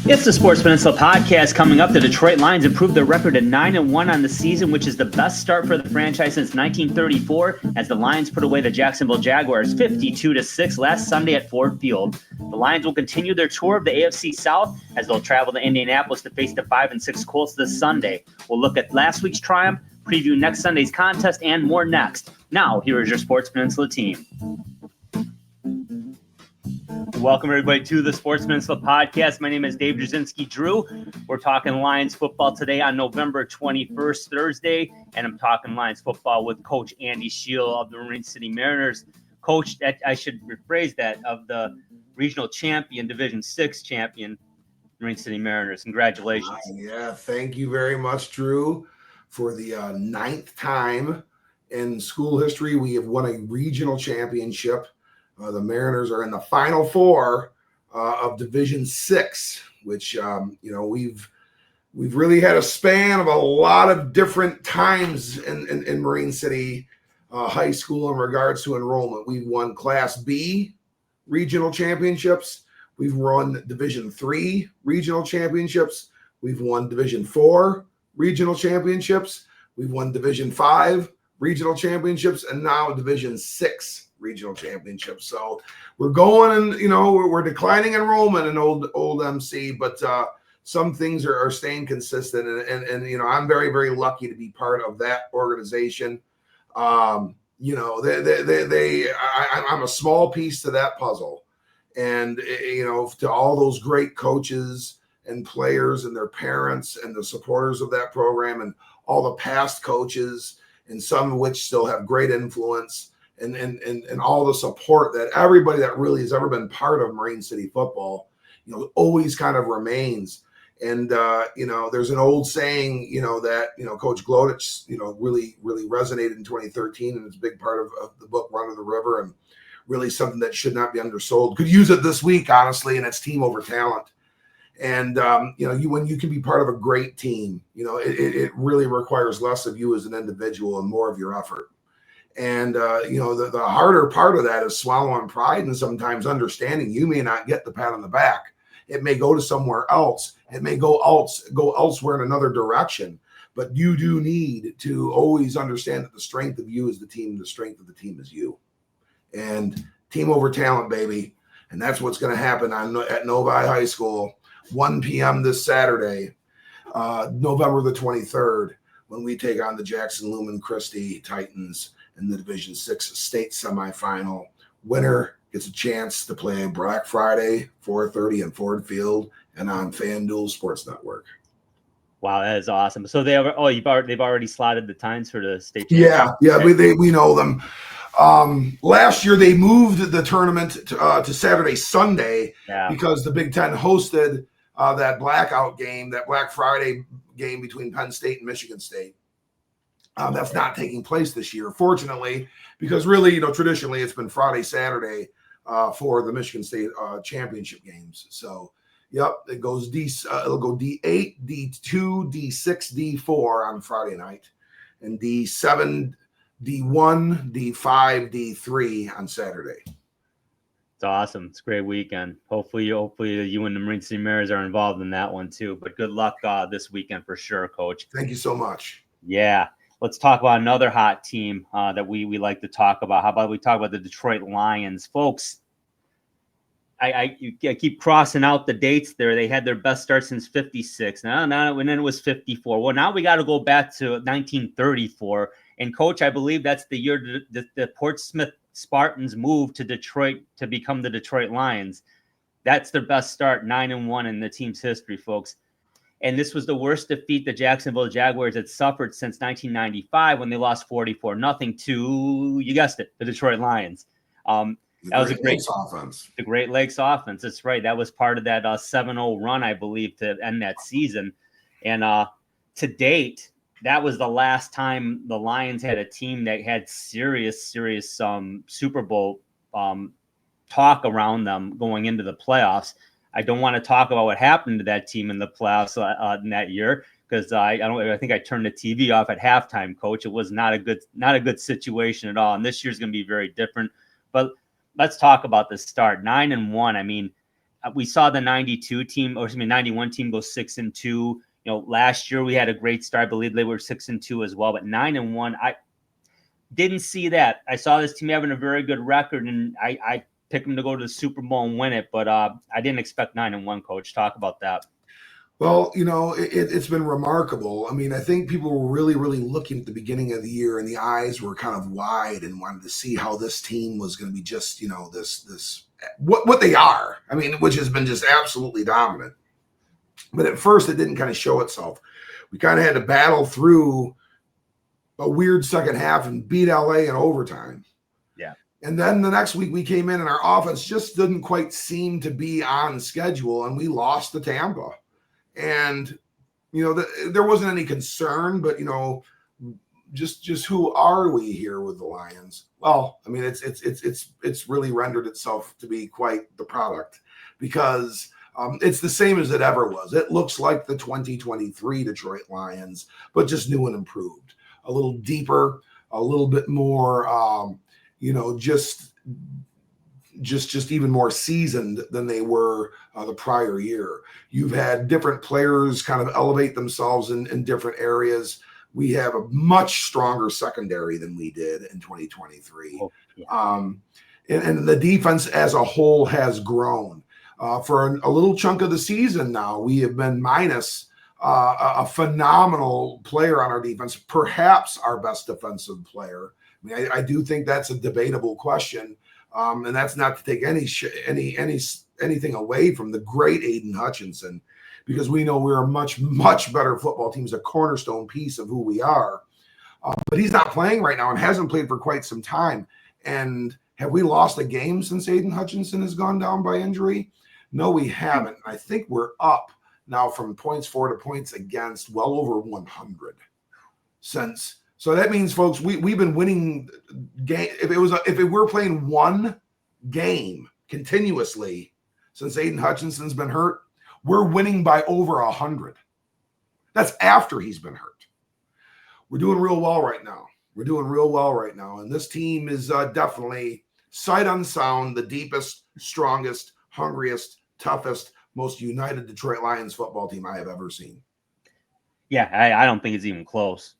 It's the Sports Peninsula podcast coming up. The Detroit Lions improved their record to 9-1 on the season, which is the best start for the franchise since 1934, as the Lions put away the Jacksonville Jaguars 52-6 last Sunday at Ford Field. The Lions will continue their tour of the AFC South as they'll travel to Indianapolis to face the 5-6 Colts this Sunday. We'll look at last week's triumph, preview next Sunday's contest, and more next. Now, here is your Sports Peninsula team. Welcome, everybody, to the Sports Peninsula podcast. My name is Dave Jasinski Drew. We're talking Lions football today on November 21st, Thursday, and I'm talking Lions football with Coach Andy Shield of the Marine City Mariners. Coach, I should rephrase that, of the regional champion, Division 6 champion, Marine City Mariners. Congratulations. Yeah, thank you very much, Drew. For the ninth time in school history, we have won a regional championship. The Mariners are in the Final Four of Division 6, which we've really had a span of a lot of different times in Marine City High School in regards to enrollment. We've won Class B regional championships. We've won Division 3 regional championships. We've won Division 4 regional championships. We've won Division 5 regional championships, and now Division 6 regional championships. So we're going, and we're declining enrollment in old MC, but some things are staying consistent, and I'm very, very lucky to be part of that organization. I'm a small piece to that puzzle, and to all those great coaches and players and their parents and the supporters of that program, and all the past coaches, and some of which still have great influence. And all the support that everybody that really has ever been part of Marine City football, always kind of remains. And, there's an old saying, that, Coach Glodich, really, really resonated in 2013. And it's a big part of the book, Run of the River, and really something that should not be undersold. Could use it this week, honestly, and it's team over talent. And, when you can be part of a great team, it really requires less of you as an individual and more of your effort. And, the harder part of that is swallowing pride and sometimes understanding you may not get the pat on the back. It may go to somewhere else. It may go elsewhere in another direction. But you do need to always understand that the strength of you is the team. The strength of the team is you. And team over talent, baby. And that's what's going to happen at Novi High School, 1 p.m. this Saturday, November the 23rd, when we take on the Jackson Lumen Christi Titans in the Division 6 state semifinal. Winner gets a chance to play Black Friday, 4:30 in Ford Field, and on FanDuel Sports Network. Wow, that is awesome. So they've already slotted the times for the state championship. Yeah, we know them. Last year they moved the tournament to Saturday, Sunday, because the Big Ten hosted that blackout game, that Black Friday game between Penn State and Michigan State. That's not taking place this year, fortunately, because really, traditionally it's been Friday, Saturday for the Michigan State championship games. So, it goes it'll go D8, D2, D6, D4 on Friday night, and D7, D1, D5, D3 on Saturday. It's awesome. It's a great weekend. Hopefully you and the Marine City Mariners are involved in that one too. But good luck this weekend for sure, Coach. Thank you so much. Yeah. Let's talk about another hot team that we like to talk about. How about we talk about the Detroit Lions? Folks, I keep crossing out the dates there. They had their best start since 56. Now, and then it was 54. Well, now we got to go back to 1934. And, Coach, I believe that's the year the Portsmouth Spartans moved to Detroit to become the Detroit Lions. That's their best start, 9-1 in the team's history, folks. And this was the worst defeat the Jacksonville Jaguars had suffered since 1995 when they lost 44-0 to, you guessed it, the Detroit Lions. That was a great offense. The Great Lakes offense. That's right. That was part of that 7-0 run, I believe, to end that season. And to date, that was the last time the Lions had a team that had serious Super Bowl talk around them going into the playoffs. I don't want to talk about what happened to that team in the playoffs in that year because I think I turned the TV off at halftime, Coach. It was not a good situation at all. And this year's going to be very different. But let's talk about the start. 9-1. I mean, we saw the 92 team, or excuse me, 91 team go 6-2. You know, last year we had a great start. I believe they were 6-2 as well, but 9-1. I didn't see that. I saw this team having a very good record, and I picked them to go to the Super Bowl and win it, but I didn't expect 9-1. Coach, talk about that. Well, you know, it's been remarkable. I mean, I think people were really, really looking at the beginning of the year, and the eyes were kind of wide and wanted to see how this team was going to be just, you know, this what they are. I mean, which has been just absolutely dominant. But at first, it didn't kind of show itself. We kind of had to battle through a weird second half and beat LA in overtime. Yeah. And then the next week we came in and our offense just didn't quite seem to be on schedule, and we lost to Tampa. And, you know, there wasn't any concern, but, you know, just who are we here with the Lions? Well, I mean, it's really rendered itself to be quite the product, because it's the same as it ever was. It looks like the 2023 Detroit Lions, but just new and improved, a little deeper, a little bit more, you know, just even more seasoned than they were the prior year. You've had different players kind of elevate themselves in different areas. We have a much stronger secondary than we did in 2023. Oh, yeah. And the defense as a whole has grown. For a little chunk of the season now, we have been minus a phenomenal player on our defense, perhaps our best defensive player. I mean, I do think that's a debatable question. And that's not to take anything away from the great Aiden Hutchinson, because we know we're a much, much better football team. He's a cornerstone piece of who we are. But he's not playing right now and hasn't played for quite some time. And have we lost a game since Aiden Hutchinson has gone down by injury? No, we haven't. I think we're up now from points for to points against, well over 100 since. So that means, folks, we've been winning game. If it were playing one game continuously since Aiden Hutchinson's been hurt, we're winning by over 100. That's after he's been hurt. We're doing real well right now. And this team is definitely sight unsound, the deepest, strongest, hungriest, toughest, most united Detroit Lions football team I have ever seen. Yeah, I don't think it's even close.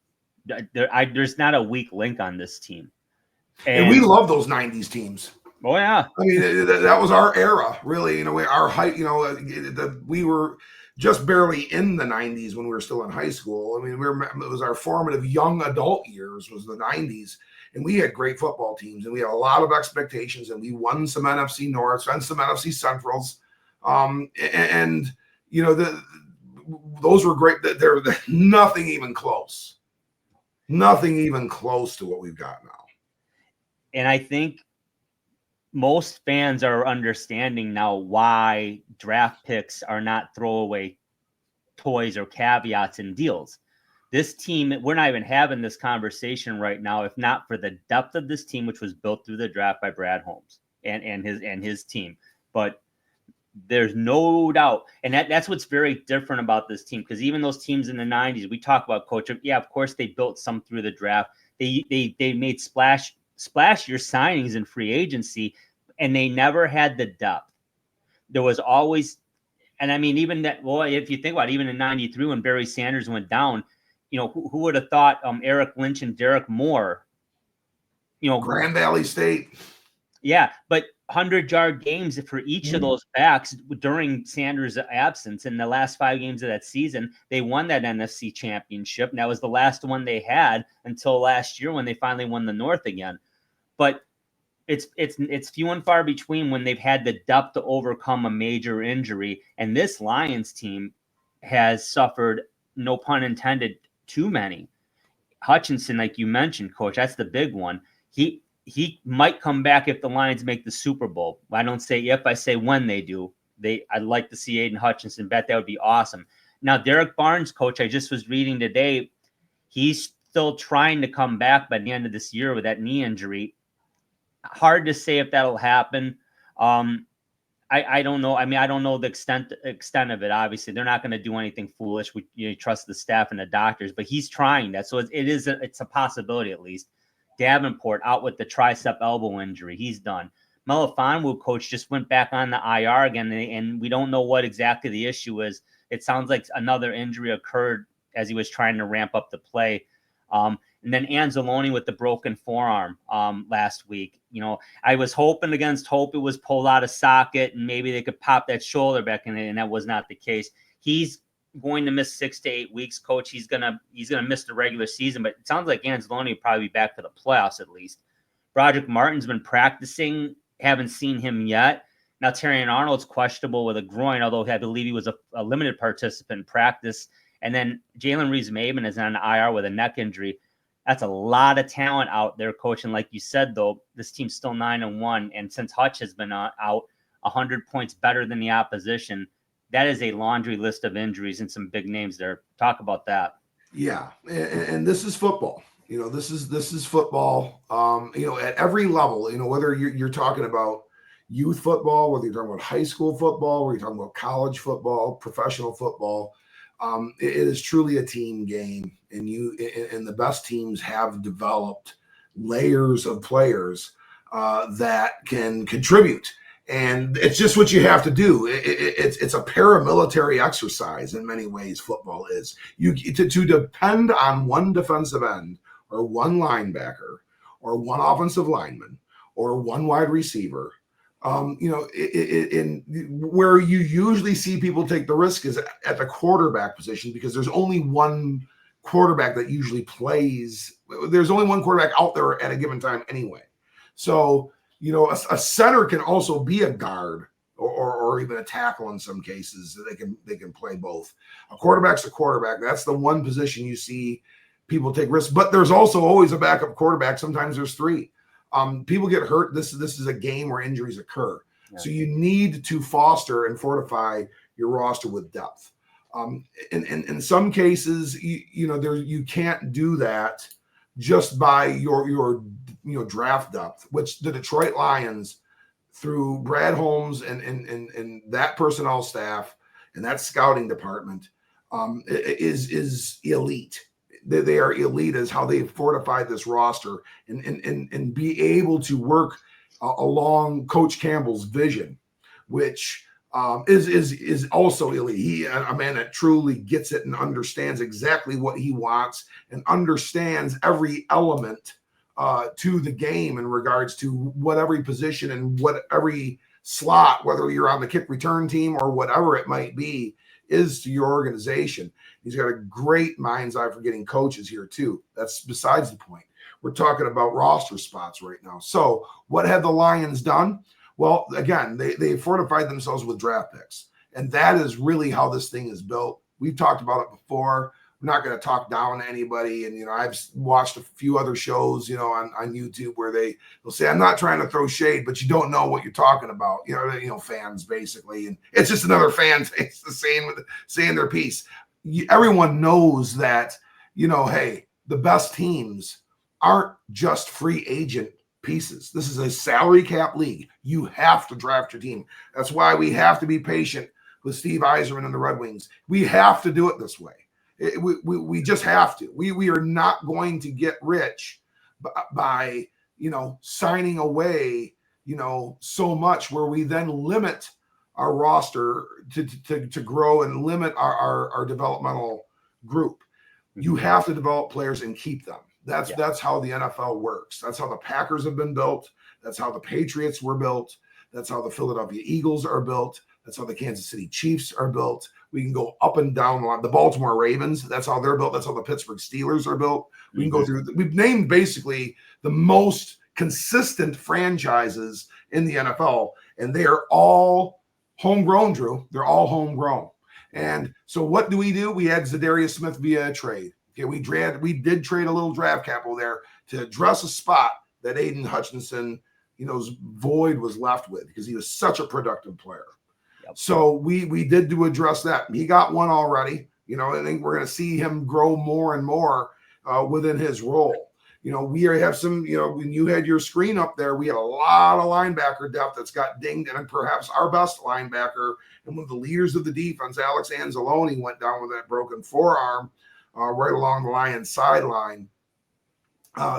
There's not a weak link on this team. And we love those 90s teams. Oh, yeah. I mean, that was our era, really. You know, our height, you know, we were just barely in the 90s when we were still in high school. I mean, it was our formative young adult years was the 90s. And we had great football teams, and we had a lot of expectations, and we won some NFC Norths and some NFC Centrals. And you know, those were great. They're nothing even close. Nothing even close to what we've got now. And I think most fans are understanding now why draft picks are not throwaway toys or caveats in deals. This team, we're not even having this conversation right now, if not for the depth of this team, which was built through the draft by Brad Holmes and his team. But there's no doubt. And that's what's very different about this team, because even those teams in the 90s, we talk about, Coach, yeah, of course they built some through the draft. They made splashier signings in free agency, and they never had the depth. There was always, and I mean, even that, well, if you think about it, even in 93 when Barry Sanders went down, you know, who would have thought Eric Lynch and Derek Moore, you know, Grand Valley State. Yeah, but 100-yard games for each of those backs during Sanders' absence. In the last 5 games of that season, they won that NFC championship, and that was the last one they had until last year when they finally won the North again. But it's few and far between when they've had the depth to overcome a major injury, and this Lions team has suffered, no pun intended, too many. Hutchinson, like you mentioned, Coach, that's the big one. He might come back if the Lions make the Super Bowl. I don't say if, I say when they do. I'd like to see Aiden Hutchinson. Bet that would be awesome. Now, Derek Barnes, Coach, I just was reading today, he's still trying to come back by the end of this year with that knee injury. Hard to say if that'll happen. I don't know. I mean, I don't know the extent of it. Obviously, they're not going to do anything foolish. We trust the staff and the doctors, but he's trying that, so it's a possibility at least. Davenport out with the tricep elbow injury. He's done. Melifonwu, coach, just went back on the IR again, and we don't know what exactly the issue is. It sounds like another injury occurred as he was trying to ramp up the play. And then Anzalone with the broken forearm last week. I was hoping against hope it was pulled out of socket and maybe they could pop that shoulder back in, and that was not the case. He's going to miss 6 to 8 weeks, coach. He's gonna miss the regular season, but it sounds like Anzalone will probably be back for the playoffs at least. Broderick Martin's been practicing, haven't seen him yet. Now Terrion Arnold's questionable with a groin, although I believe he was a limited participant in practice. And then Jalen Reeves-Maben is on the IR with a neck injury. That's a lot of talent out there, coach. And like you said, though, this team's still 9-1. And since Hutch has been out 100 points better than the opposition, that is a laundry list of injuries and some big names there. Talk about that. Yeah. And this is football. This is football. At every level, whether you're talking about youth football, whether you're talking about high school football, whether you're talking about college football, professional football, it is truly a team game, and the best teams have developed layers of players that can contribute, and it's just what you have to do. It's a paramilitary exercise in many ways. Football is to depend on one defensive end or one linebacker or one offensive lineman or one wide receiver. Where you usually see people take the risk is at the quarterback position, because there's only one quarterback that usually plays. There's only one quarterback out there at a given time anyway. So, a center can also be a guard or even a tackle in some cases. They can play both. A quarterback's a quarterback. That's the one position you see people take risks, but there's also always a backup quarterback. Sometimes there's three. People get hurt. This is a game where injuries occur. Yeah. So you need to foster and fortify your roster with depth. In some cases, you can't do that just by your draft depth, which the Detroit Lions, through Brad Holmes and that personnel staff and that scouting department, is elite. They are elite as how they've fortified this roster and be able to work along Coach Campbell's vision, which is also elite. A man that truly gets it and understands exactly what he wants and understands every element to the game in regards to what every position and what every slot, whether you're on the kick return team or whatever it might be, is to your organization. He's got a great mind's eye for getting coaches here too. That's besides the point. We're talking about roster spots right now. So what have the Lions done? Well, again, they fortified themselves with draft picks. And that is really how this thing is built. We've talked about it before. We're not going to talk down to anybody. And, I've watched a few other shows, on YouTube where they'll say, I'm not trying to throw shade, but you don't know what you're talking about. Fans basically. And it's just another fan saying their piece. Everyone knows that, hey, the best teams aren't just free agent pieces. This is a salary cap league. You have to draft your team. That's why we have to be patient with Steve Yzerman and the Red Wings. We have to do it this way. We just have to. We are not going to get rich by signing away so much where we then limit our roster to grow and limit our developmental group. You have to develop players and keep them. That's how the NFL works. That's how the Packers have been built. That's how the Patriots were built. That's how the Philadelphia Eagles are built. That's how the Kansas City Chiefs are built. We can go up and down the line. The Baltimore Ravens, that's how they're built. That's how the Pittsburgh Steelers are built. We can go through. We've named basically the most consistent franchises in the NFL, and they are all homegrown, Drew. They're all homegrown. And so what do? We had Zadarius Smith via a trade. Okay, we did trade a little draft capital there to address a spot that Aiden Hutchinson, void was left with because he was such a productive player. Yep. So we did to address that. He got one already. I think we're going to see him grow more and more within his role. We have some, when you had your screen up there, we had a lot of linebacker depth that's got dinged, and perhaps our best linebacker and one of the leaders of the defense, Alex Anzalone, went down with that broken forearm right along the Lions sideline.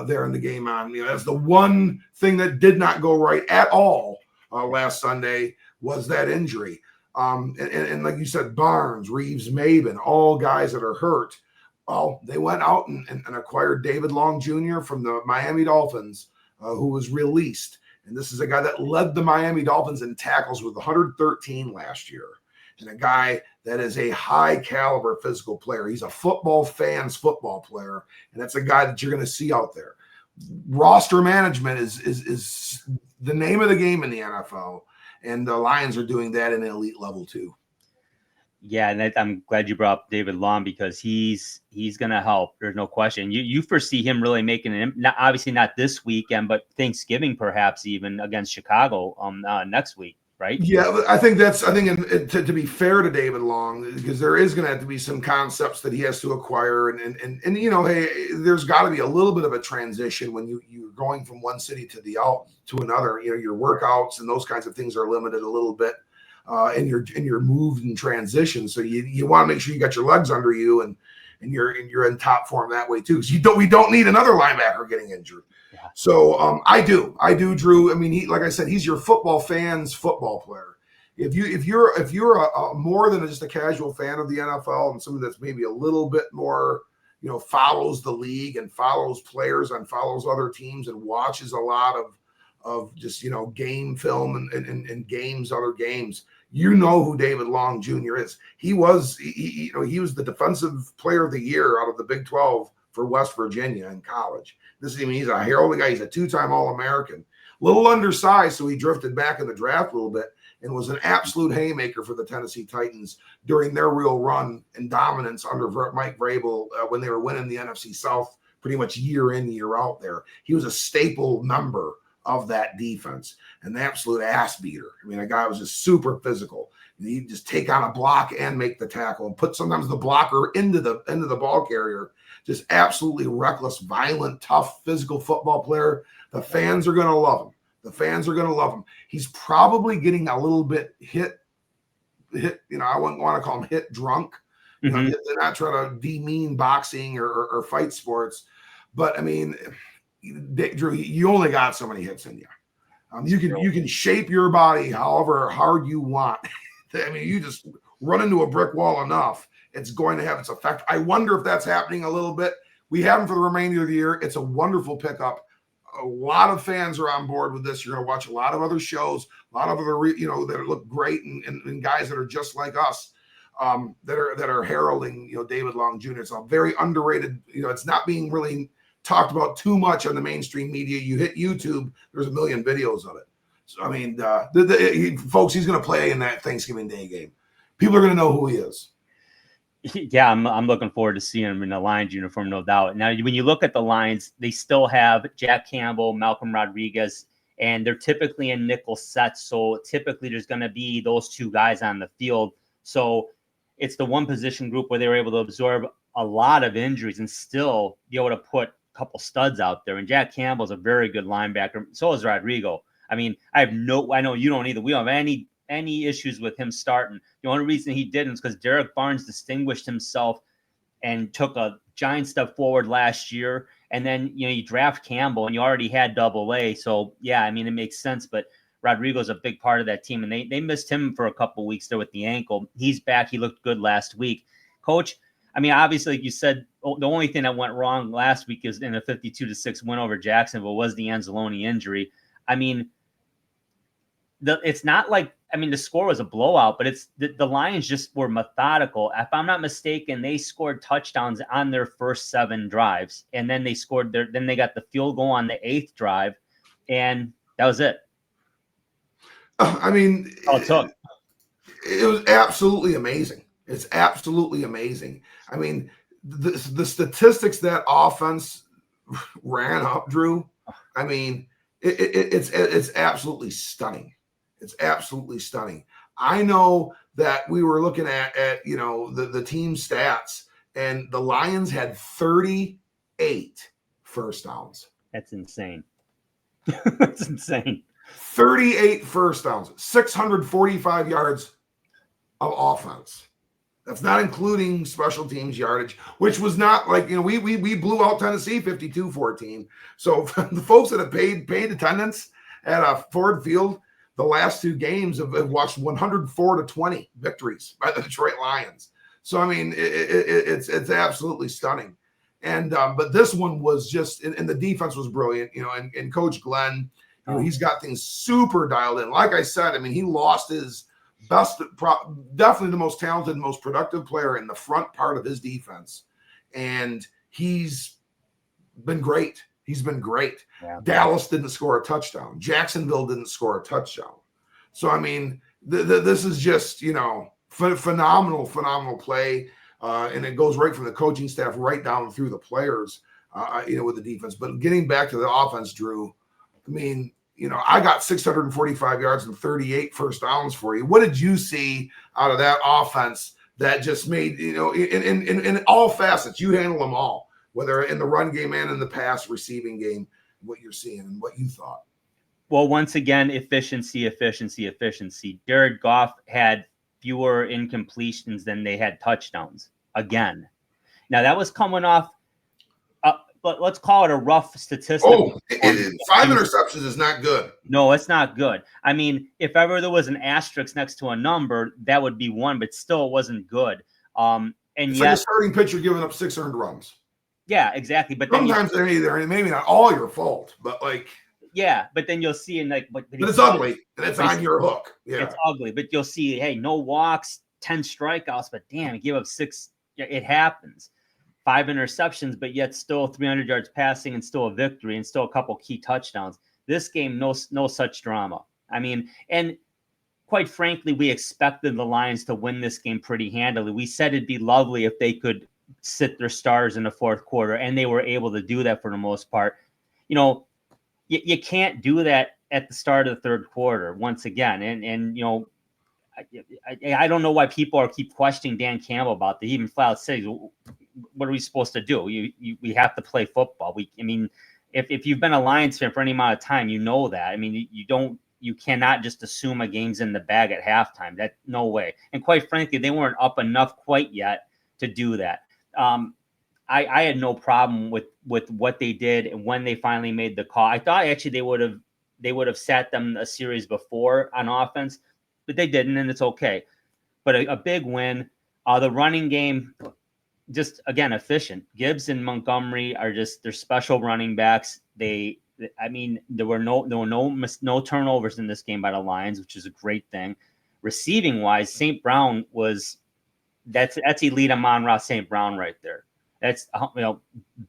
there in the game on. That's the one thing that did not go right at all last Sunday was that injury. And like you said, Barnes, Reeves, Maben, all guys that are hurt. Well, they went out and acquired David Long Jr. from the Miami Dolphins, who was released. And this is a guy that led the Miami Dolphins in tackles with 113 last year. And a guy that is a high caliber physical player. He's a football fan's football player. And that's a guy that you're going to see out there. Roster management is the name of the game in the NFL. And the Lions are doing that in an elite level too. Yeah, and I'm glad you brought up David Long because he's going to help. There's no question. You foresee him really making an obviously not this weekend, but Thanksgiving perhaps even against Chicago next week, right? Yeah, I think to be fair to David Long, because there is going to have to be some concepts that he has to acquire, and hey, there's got to be a little bit of a transition when you're going from one city to another. Your workouts and those kinds of things are limited a little bit. In your move and transition, so you want to make sure you got your legs under you and you're in top form that way too. Because we don't need another linebacker getting injured. Yeah. So I do, Drew. I mean, like I said, he's your football fan's football player. If you're a more than just a casual fan of the NFL and someone that's maybe a little bit more, follows the league and follows players and follows other teams and watches a lot of just game film and games, other games, who David Long Jr. is. He was the defensive player of the year out of the Big 12 for West Virginia in college. He's a heralded guy. He's a two-time All-American, little undersized, so he drifted back in the draft a little bit and was an absolute haymaker for the Tennessee Titans during their real run and dominance under Mike Vrabel when they were winning the NFC South pretty much year in, year out there. He was a staple member of that defense, an absolute ass beater. I mean, a guy was just super physical. He'd just take on a block and make the tackle and put sometimes the blocker into the ball carrier. Just absolutely reckless, violent, tough, physical football player. The fans are going to love him. He's probably getting a little bit hit. I wouldn't want to call him hit drunk. Mm-hmm. They're not trying to demean boxing or fight sports, but I mean, Drew, you only got so many hits in you. You can shape your body however hard you want. I mean, you just run into a brick wall enough, it's going to have its effect. I wonder if that's happening a little bit. We have him for the remainder of the year. It's a wonderful pickup. A lot of fans are on board with this. You're going to watch a lot of other shows, a lot of other, that look great and guys that are just like us, that are heralding, David Long Jr. It's a very underrated, it's not being really talked about too much on the mainstream media. You hit YouTube, there's a million videos of it. So, I mean, folks, he's going to play in that Thanksgiving Day game. People are going to know who he is. Yeah, I'm looking forward to seeing him in the Lions uniform, no doubt. Now, when you look at the Lions, they still have Jack Campbell, Malcolm Rodriguez, and they're typically in nickel sets. So typically there's going to be those two guys on the field. So it's the one position group where they were able to absorb a lot of injuries and still be able to put a couple studs out there. And Jack Campbell's a very good linebacker. So is Rodrigo. I mean, I know you don't either. We don't have any issues with him starting. The only reason he didn't is because Derek Barnes distinguished himself and took a giant step forward last year. And then, you draft Campbell and you already had AA. So, yeah, I mean, it makes sense. But Rodrigo's a big part of that team. And they missed him for a couple of weeks there with the ankle. He's back. He looked good last week. Coach, I mean, obviously, like you said, the only thing that went wrong last week is in a 52-6 win over Jacksonville was the Anzalone injury. I mean, it's not like, the score was a blowout, but it's the Lions just were methodical. If I'm not mistaken, they scored touchdowns on their first 7 drives, and then they then they got the field goal on the 8th drive, and that was it. I mean, it was absolutely amazing. It's absolutely amazing. I mean, the statistics that offense ran up, Drew. I mean, it's absolutely stunning. It's absolutely stunning. I know that we were looking at the team stats, and the Lions had 38 first downs. That's insane. That's insane. 38 first downs, 645 yards of offense. That's not including special teams yardage, which was not like, we blew out Tennessee 52-14. So the folks that have paid attendance at Ford Field the last two games have watched 104-20 victories by the Detroit Lions. So, I mean, it's absolutely stunning. And but this one was just, and the defense was brilliant, and Coach Glenn, he's got things super dialed in. Like I said, I mean, he lost his definitely the most talented, most productive player in the front part of his defense. And he's been great. He's been great. Yeah. Dallas didn't score a touchdown. Jacksonville didn't score a touchdown. So, I mean, this is just, phenomenal play. And it goes right from the coaching staff right down through the players, with the defense. But getting back to the offense, Drew, I mean, I got 645 yards and 38 first downs for you. What did you see out of that offense that just made, in all facets, you handle them all, whether in the run game and in the pass receiving game, what you're seeing and what you thought? Well, once again, efficiency. Jared Goff had fewer incompletions than they had touchdowns again. Now that was coming off, but let's call it a rough statistic. Oh, 5 interceptions is not good. No, it's not good. I mean, if ever there was an asterisk next to a number, that would be 1, but still it wasn't good. And it's yet, like a starting pitcher giving up 6 earned runs. Yeah, exactly. But sometimes they're either, and maybe not all your fault, but like. Yeah, but then you'll see but it's ugly, and it's on your hook. Yeah, it's ugly, but you'll see, hey, no walks, 10 strikeouts, but damn, you give up 6. It happens. 5 interceptions, but yet still 300 yards passing and still a victory and still a couple key touchdowns. This game, no such drama. I mean, and quite frankly, we expected the Lions to win this game pretty handily. We said it'd be lovely if they could sit their stars in the fourth quarter, and they were able to do that for the most part. You can't do that at the start of the third quarter once again. And I don't know why people keep questioning Dan Campbell about that. He even flat out says, what are we supposed to do? We have to play football. If you've been a Lions fan for any amount of time, you know that. I mean, you cannot just assume a game's in the bag at halftime. That no way. And quite frankly, they weren't up enough quite yet to do that. I had no problem with what they did and when they finally made the call. I thought actually they would have sat them a series before on offense, but they didn't, and it's okay. But a big win. The running game, just again efficient. Gibbs and Montgomery they're special running backs. There were no turnovers in this game by the Lions, which is a great thing. Receiving wise, St. Brown that's elite Amon-Ra St. Brown right there. That's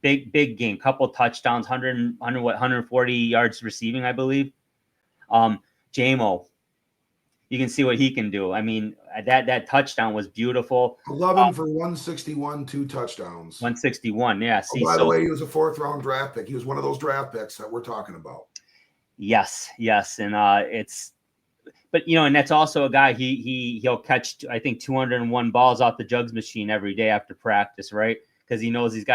big game, couple touchdowns, 140 yards receiving, I believe. JMO, you can see what he can do. I mean, that touchdown was beautiful. 11 for 161, 2 touchdowns. 161, yeah. See, by the way, he was a 4th-round draft pick. He was one of those draft picks that we're talking about. Yes, and and that's also a guy he'll catch, I think, 201 balls off the jugs machine every day after practice, right? Because he knows he's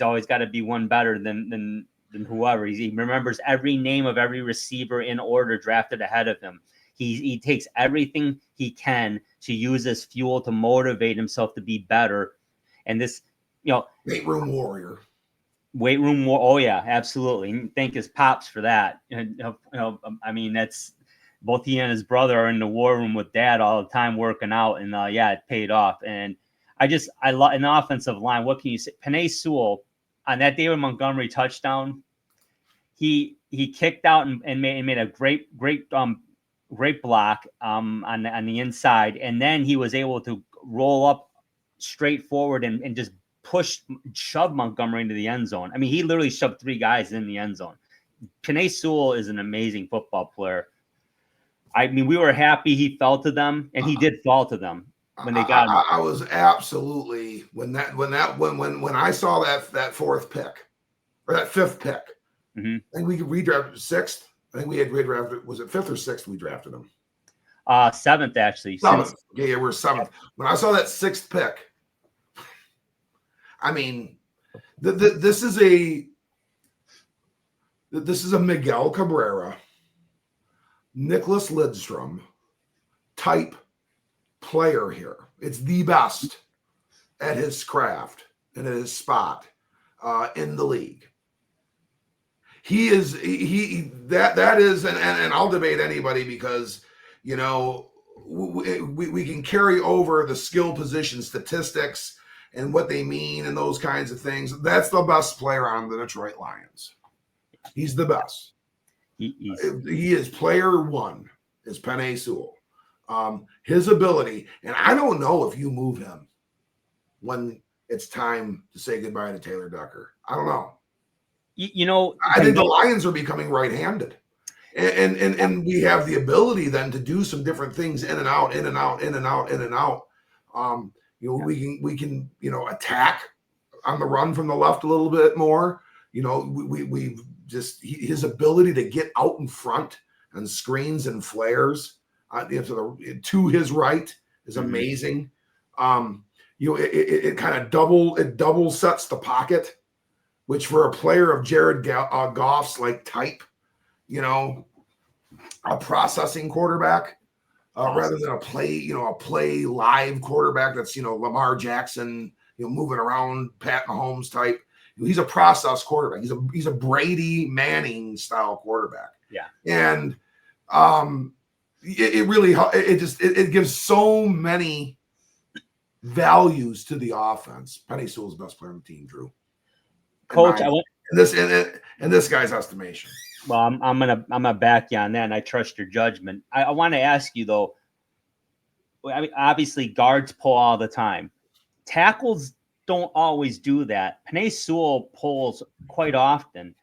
always got to be one better than whoever. He remembers every name of every receiver in order drafted ahead of him. He takes everything he can to use as fuel to motivate himself to be better. And this, weight room warrior. Oh yeah, absolutely. Thank his pops for that. And I mean, that's both he and his brother are in the war room with dad all the time working out, and it paid off. And I love an offensive line. What can you say? Penei Sewell on that David Montgomery touchdown, he kicked out and made a great block on the inside, and then he was able to roll up straight forward and just shove Montgomery into the end zone. I mean, he literally shoved 3 guys in the end zone. Penei Sewell is an amazing football player. I mean, we were happy he fell to them, and he did fall to them when they got him. I was absolutely when I saw that 4th pick or that 5th pick. Mm-hmm. I think we could redraft 6th. I think we had redrafted. Was it 5th or 6th? We drafted him. 7th actually. 7th. Yeah, we're 7th. When I saw that 6th pick, I mean, this is a Miguel Cabrera, Nicholas Lidstrom type player here. It's the best at his craft and at his spot in the league. He is that is, and I'll debate anybody because, you know, we can carry over the skill position statistics and what they mean and those kinds of things. That's the best player on the Detroit Lions. He's the best. He is player one, is Penei Sewell. His ability, and I don't know if you move him when it's time to say goodbye to Taylor Decker. I don't know. You know, I think the Lions are becoming right-handed. And we have the ability then to do some different things in and out. You know, we can you know, attack on the run from the left a little bit more. You know, we've just his ability to get out in front and screens and flares to his right is amazing. You know, it kind of double sets the pocket, which for a player of Jared Goff's like type, you know, a processing quarterback rather than a play live quarterback that's, you know, Lamar Jackson, you know, moving around, Pat Mahomes type. He's a process quarterback. He's a Brady Manning style quarterback. Yeah. And it gives so many values to the offense. Penei Sewell's the best player on the team, Drew. Coach, in this guy's estimation. Well, I'm gonna back you on that, and I trust your judgment. I want to ask you though. I mean, obviously, guards pull all the time. Tackles don't always do that. Penei Sewell pulls quite often.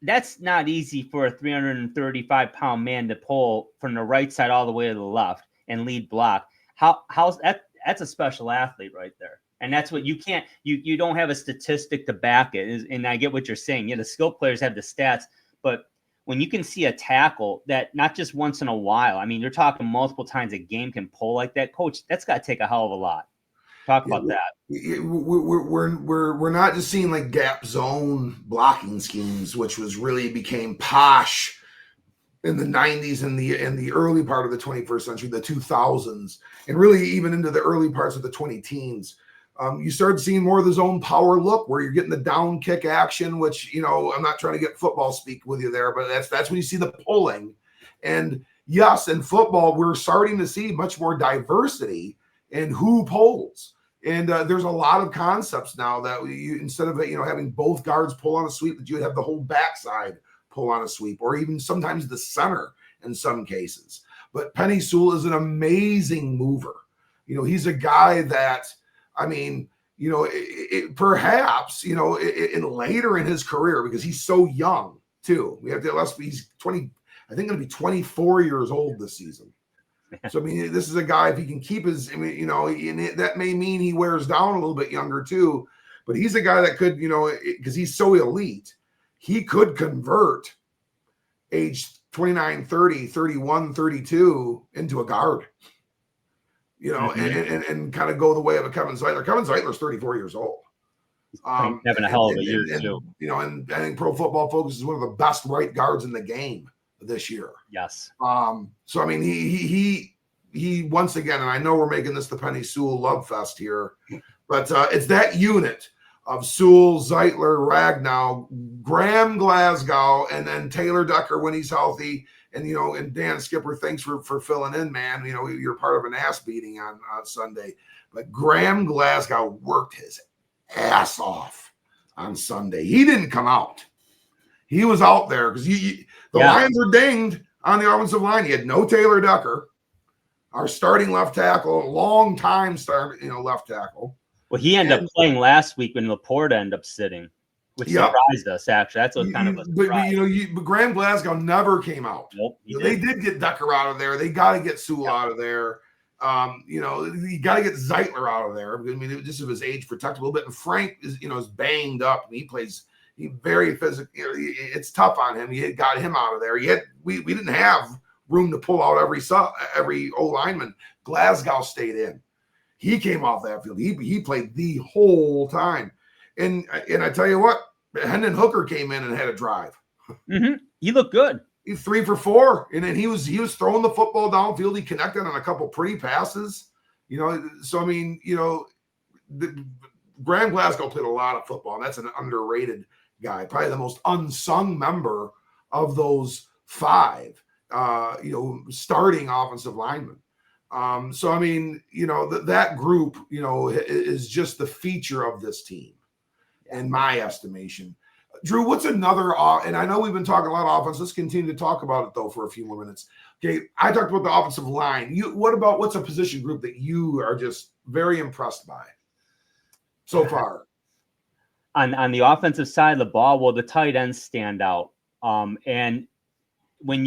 That's not easy for a 335-pound man to pull from the right side all the way to the left and lead block. How's that? That's a special athlete right there. And that's what you can't, you don't have a statistic to back it. And I get what you're saying. Yeah, the skill players have the stats, but when you can see a tackle that not just once in a while, I mean, you're talking multiple times a game can pull like that, Coach, that's got to take a hell of a lot. Talk about that. We're not just seeing like gap zone blocking schemes, which really became posh in the 90s and the early part of the 21st century, the 2000s, and really even into the early parts of the 2010s. You started seeing more of the zone power look where you're getting the down kick action, which, you know, I'm not trying to get football speak with you there, but that's when you see the pulling. And yes, in football, we're starting to see much more diversity in who pulls. And there's a lot of concepts now that you, instead of, you know, having both guards pull on a sweep, that you would have the whole backside pull on a sweep, or even sometimes the center in some cases. But Penei Sewell is an amazing mover. You know, he's a guy that, I mean, you know, perhaps, you know, later in his career, because he's so young too. We have to, he's 20, I think going to be 24 years old this season. So, I mean, this is a guy, if he can keep his, I mean, you know, that may mean he wears down a little bit younger too, but he's a guy that could, you know, because he's so elite, he could convert age 29, 30, 31, 32 into a guard. You know, and kind of go the way of a Kevin Zeitler. Kevin Zeitler's 34 years old. Having a hell of a year, too. You know, and I think Pro Football Focus is one of the best right guards in the game this year. Yes. So, I mean, he once again, and I know we're making this the Penei Sewell love fest here, but it's that unit of Sewell, Zeitler, Ragnow, Graham Glasgow, and then Taylor Decker when he's healthy. And, you know, and Dan Skipper, thanks for filling in, man. You know, you're part of an ass beating on Sunday. But Graham Glasgow worked his ass off on Sunday. He didn't come out. He was out there because the Lions were dinged on the offensive line. He had no Taylor Decker, our starting left tackle, long time left tackle. Well, he ended up playing last week when Laporta ended up sitting, which surprised us, actually. That's what kind of a surprise. But, you know, but Graham Glasgow never came out. Nope, they did get Decker out of there. They got to get Sewell out of there. You know, you got to get Zeitler out of there. I mean, just of his age protected a little bit. And Frank is banged up. And he very physical. You know, it's tough on him. He got him out of there. We didn't have room to pull out every O lineman. Glasgow stayed in. He came off that field. He played the whole time. And I tell you what, Hendon Hooker came in and had a drive. Mm-hmm. He looked good. He's 3 for 4, and then he was throwing the football downfield. He connected on a couple pretty passes, So I mean, Graham Glasgow played a lot of football, and that's an underrated guy, probably the most unsung member of those 5, starting offensive linemen. So I mean, that group, is just the feature of this team, in my estimation. Drew, what's another, and I know we've been talking a lot of offense. Let's continue to talk about it, though, for a few more minutes. Okay, I talked about the offensive line. What's a position group that you are just very impressed by so far? On the offensive side of the ball, well, the tight ends stand out. And when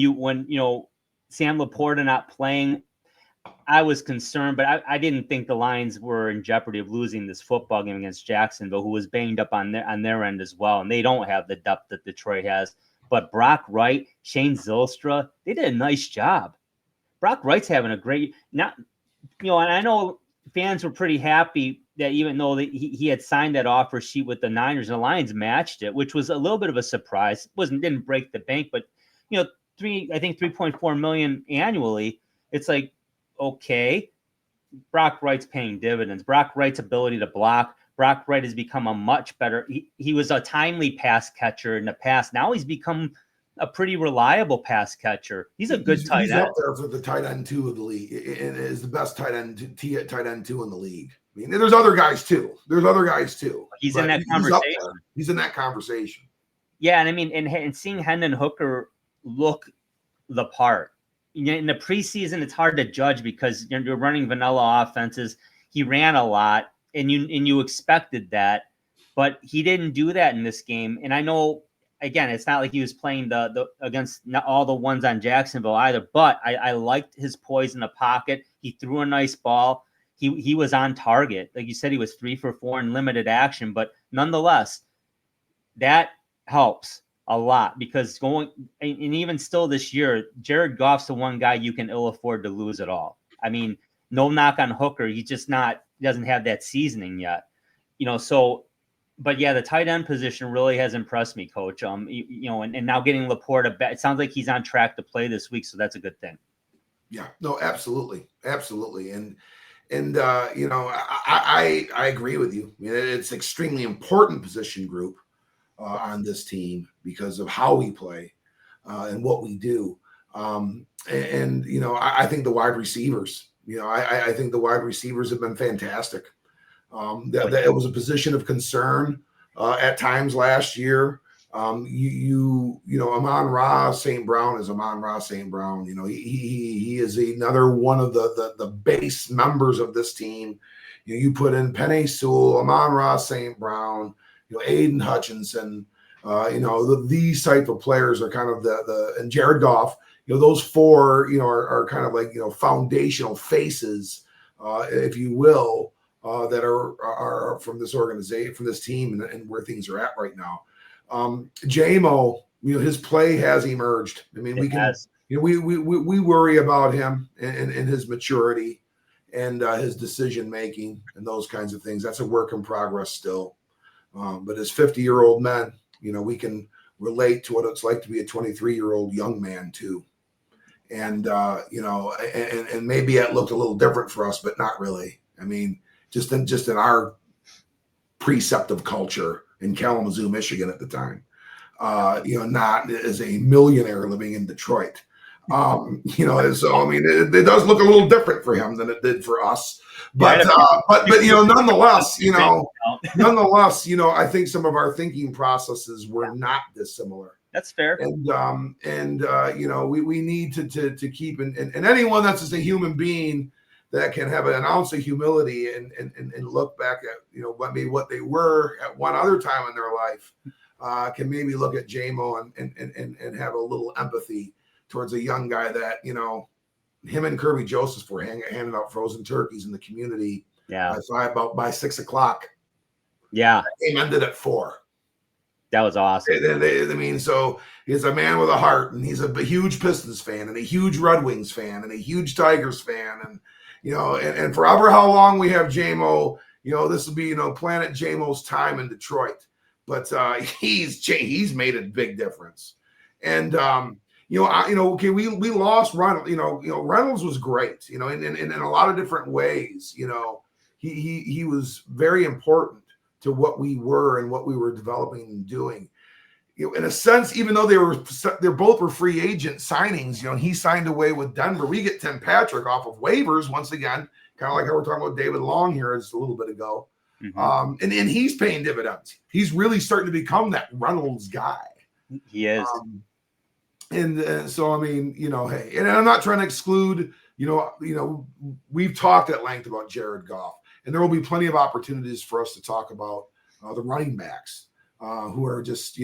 Sam Laporta not playing, I was concerned, but I didn't think the Lions were in jeopardy of losing this football game against Jacksonville, who was banged up on their end as well. And they don't have the depth that Detroit has. But Brock Wright, Shane Zylstra, they did a nice job. Brock Wright's having a great and I know fans were pretty happy that even though he had signed that offer sheet with the Niners, and the Lions matched it, which was a little bit of a surprise. Didn't break the bank, but $3.4 million annually. It's like, okay, Brock Wright's paying dividends. Brock Wright's ability to block. Brock Wright has become a much better. He was a timely pass catcher in the past. Now he's become a pretty reliable pass catcher. He's a good tight end. He's up there for the tight end 2 of the league, and is the best tight end 2 in the league. I mean, there's other guys too. He's in that conversation. He's in that conversation. Yeah, and I mean, and seeing Hendon Hooker look the part. In the preseason, it's hard to judge because you're running vanilla offenses. He ran a lot, and you expected that, but he didn't do that in this game. And I know, again, it's not like he was playing the against all the ones on Jacksonville either. But I liked his poise in the pocket. He threw a nice ball. He was on target, like you said. He was 3 for 4 in limited action, but nonetheless, that helps a lot because and even still this year, Jared Goff's the one guy you can ill afford to lose at all. I mean, no knock on Hooker. He doesn't have that seasoning yet, so, but yeah, the tight end position really has impressed me, Coach. And now getting Laporta back, it sounds like he's on track to play this week. So that's a good thing. Yeah, no, absolutely. Absolutely. And I agree with you. I mean, it's an extremely important position group on this team because of how we play and what we do. I think the wide receivers, I think the wide receivers have been fantastic. That it was a position of concern at times last year. Amon-Ra St. Brown is Amon-Ra St. Brown. He is another one of the base members of this team. You put in Penei Sewell, Amon-Ra St. Brown, Aiden Hutchinson, these type of players are kind of and Jared Goff, those 4, are kind of like, foundational faces, if you will, that are from this organization, from this team and where things are at right now. JMO, his play has emerged. I mean, we worry about him and his maturity and his decision making and those kinds of things. That's a work in progress still. But as 50-year-old men, we can relate to what it's like to be a 23-year-old young man too. And and maybe it looked a little different for us, but not really. I mean, just in our preceptive culture in Kalamazoo, Michigan at the time, not as a millionaire living in Detroit. So I mean, it does look a little different for him than it did for us. But nonetheless, I think some of our thinking processes were not dissimilar. That's fair. And we need to keep and anyone that's just a human being that can have an ounce of humility and look back at maybe what they were at one other time in their life can maybe look at JMO and have a little empathy towards a young guy that him and Kirby Joseph were handing out frozen turkeys in the community. Yeah, by 6 o'clock. Yeah, the game ended at 4. That was awesome. I mean, so he's a man with a heart, and he's a huge Pistons fan, and a huge Red Wings fan, and a huge Tigers fan, and and forever how long we have JMO, this will be Planet JMO's time in Detroit, but he's made a big difference, and Okay, we lost Reynolds. Reynolds was great. In a lot of different ways. He was very important to what we were and what we were developing and doing. In a sense, even though they're both were free agent signings, he signed away with Denver. We get Tim Patrick off of waivers once again, kind of like how we're talking about David Long here just a little bit ago. Mm-hmm. And he's paying dividends. He's really starting to become that Reynolds guy. He is. So, I mean, hey, and I'm not trying to exclude, we've talked at length about Jared Goff, and there will be plenty of opportunities for us to talk about the running backs who are just,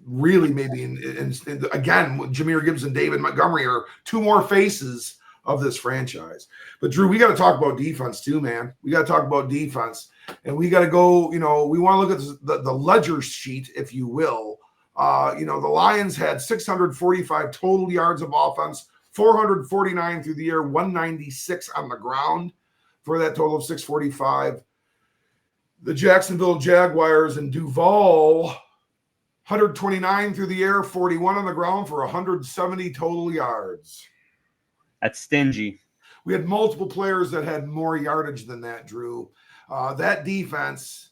really maybe, and again, Jahmyr Gibbs and David Montgomery are two more faces of this franchise. But Drew, we got to talk about defense too, man. We got to talk about defense, and we got to go, we want to look at the ledger sheet, if you will. The Lions had 645 total yards of offense, 449 through the air, 196 on the ground for that total of 645. The Jacksonville Jaguars and Duval, 129 through the air, 41 on the ground for 170 total yards. That's stingy. We had multiple players that had more yardage than that, Drew. That defense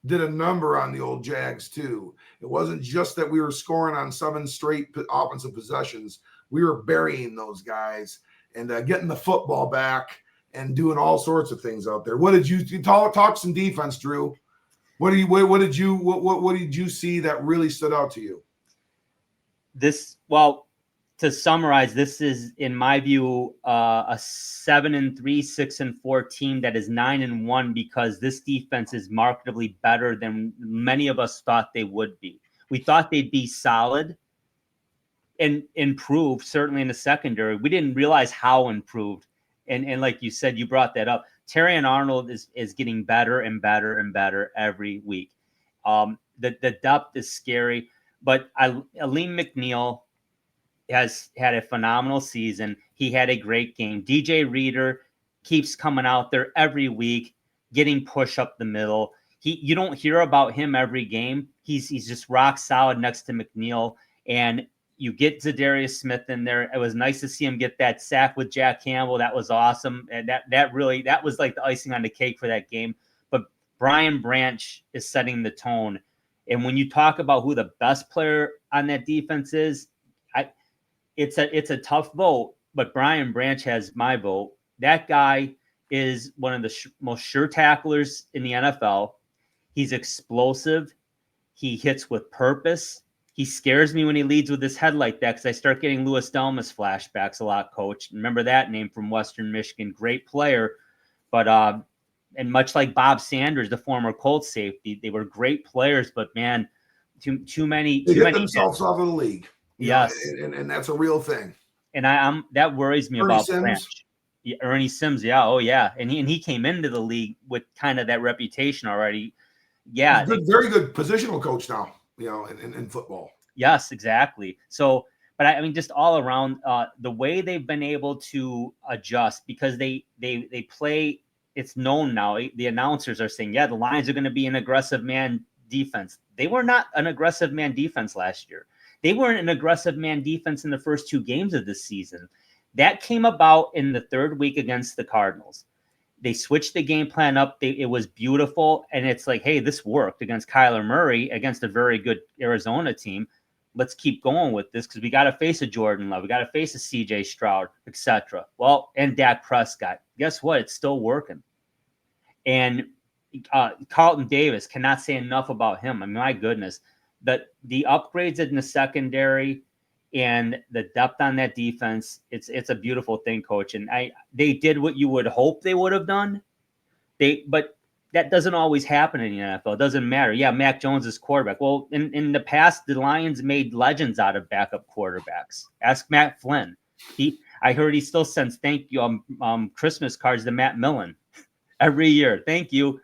did a number on the old Jags too. It wasn't just that we were scoring on 7 straight offensive possessions. We were burying those guys and getting the football back and doing all sorts of things out there. What did you talk some defense, Drew? What did you see that really stood out to you? To summarize, this is, in my view, a 7-3, 6-4 team that is 9-1 because this defense is markedly better than many of us thought they would be. We thought they'd be solid and improved, certainly in the secondary. We didn't realize how improved. And like you said, you brought that up. Terrion Arnold is getting better and better and better every week. The depth is scary, but Aleem McNeil has had a phenomenal season. He had a great game. DJ Reader keeps coming out there every week, getting push up the middle. You don't hear about him every game. He's just rock solid next to McNeil. And you get Zadarius Smith in there. It was nice to see him get that sack with Jack Campbell. That was awesome. And that was like the icing on the cake for that game. But Brian Branch is setting the tone. And when you talk about who the best player on that defense is, it's a tough vote, but Brian Branch has my vote. That guy is one of the most sure tacklers in the NFL. He's explosive. He hits with purpose. He scares me when he leads with his head like that because I start getting Louis Delmas flashbacks a lot, Coach. Remember that name from Western Michigan. Great player. But and much like Bob Sanders, the former Colts safety, they were great players, but man, too many. They get themselves off of the league. Yes, and that's a real thing. And that worries me about Branch. Yeah, Ernie Sims, yeah, oh yeah, and he came into the league with kind of that reputation already. Yeah, very good positional coach now. In football. Yes, exactly. So, but I mean, just all around the way they've been able to adjust because they play. It's known now. The announcers are saying, yeah, the Lions are going to be an aggressive man defense. They were not an aggressive man defense last year. They weren't an aggressive man defense in the first 2 games of this season. That came about in the 3rd week against the Cardinals. They switched the game plan up. It was beautiful. And it's like, hey, this worked against Kyler Murray, against a very good Arizona team. Let's keep going with this because we got to face a Jordan Love. We got to face a CJ Stroud, etc. Well, and Dak Prescott. Guess what? It's still working. And Carlton Davis, cannot say enough about him. I mean, my goodness. The upgrades in the secondary and the depth on that defense, it's a beautiful thing, Coach. And they did what you would hope they would have done. But that doesn't always happen in the NFL. It doesn't matter. Yeah, Mac Jones is quarterback. Well, in the past, the Lions made legends out of backup quarterbacks. Ask Matt Flynn. I heard he still sends thank you Christmas cards to Matt Millen every year. Thank you.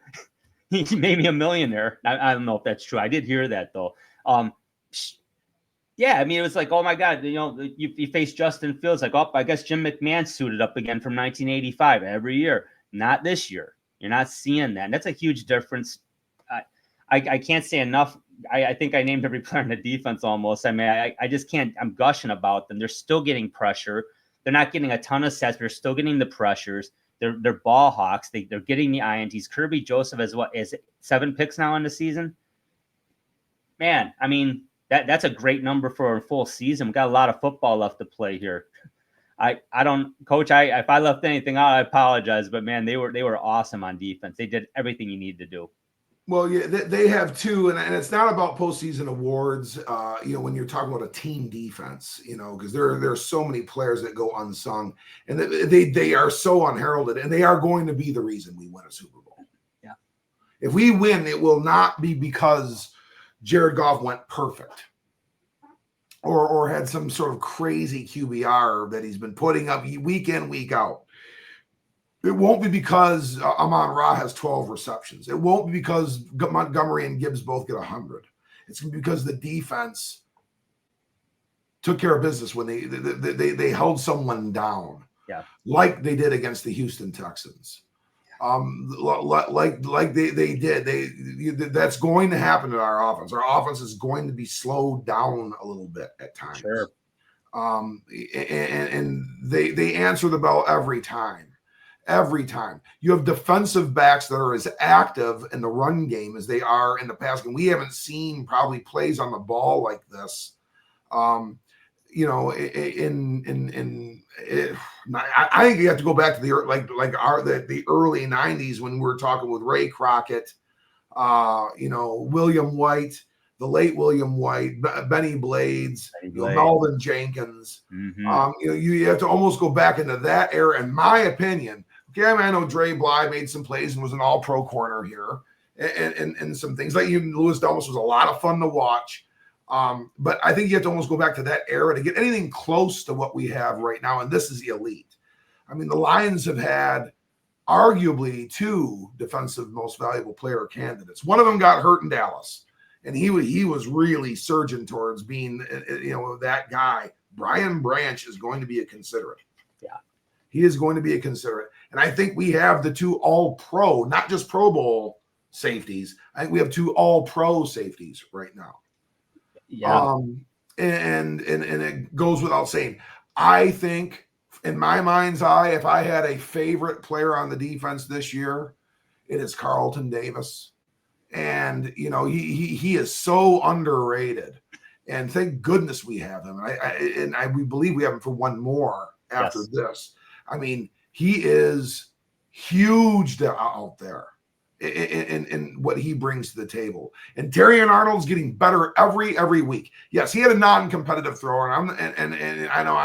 He made me a millionaire. I don't know if that's true. I did hear that though. Yeah, I mean, it was like, oh my God, you face Justin Fields, like, oh, I guess Jim McMahon suited up again from 1985 every year. Not this year. You're not seeing that. And that's a huge difference. I can't say enough I think I named every player on the defense almost. I mean, I just can't. I'm gushing about them. They're still getting pressure. They're not getting a ton of sets. They're still getting the pressures. They're ball hawks. They're getting the INTs. Kirby Joseph is 7 picks now in the season. Man, I mean that's a great number for a full season. We got a lot of football left to play here. I don't, Coach. If I left anything out, I apologize. But man, they were awesome on defense. They did everything you need to do. Well, yeah, they have too, and it's not about postseason awards. When you're talking about a team defense, because there are so many players that go unsung, and they are so unheralded, and they are going to be the reason we win a Super Bowl. Yeah, if we win, it will not be because Jared Goff went perfect, or had some sort of crazy QBR that he's been putting up week in, week out. It won't be because Amon-Ra has 12 receptions. It won't be because Montgomery and Gibbs both get 100. It's going to be because the defense took care of business when they held someone down, like they did against the Houston Texans. Like they did. That's going to happen in our offense. Our offense is going to be slowed down a little bit at times. Sure. And they answer the bell every time. Every time. You have defensive backs that are as active in the run game as they are in the pass game. We haven't seen probably plays on the ball like this. I think you have to go back to the early 90s when we were talking with Ray Crockett, William White, the late William White, Benny Blades, Melvin Jenkins. Mm-hmm. You have to almost go back into that era, in my opinion. Okay, I know Dre Bly made some plays and was an all-pro corner here, and some things. Like Louis Delmas was a lot of fun to watch. But I think you have to almost go back to that era to get anything close to what we have right now, and this is elite. I mean, the Lions have had arguably 2 defensive most valuable player candidates. One of them got hurt in Dallas, and he was really surging towards being, that guy. Brian Branch is going to be a considerate. Yeah. He is going to be a considerate. And I think we have the 2 all-pro, not just Pro Bowl safeties. I think we have 2 all-pro safeties right now. Yeah. And it goes without saying. I think, in my mind's eye, if I had a favorite player on the defense this year, it is Carlton Davis. And, he is so underrated. And thank goodness we have him. And we believe we have him for one more after this. I mean, he is huge out there in what he brings to the table. And Terrion Arnold's getting better every week. Yes, he had a non-competitive thrower, and I know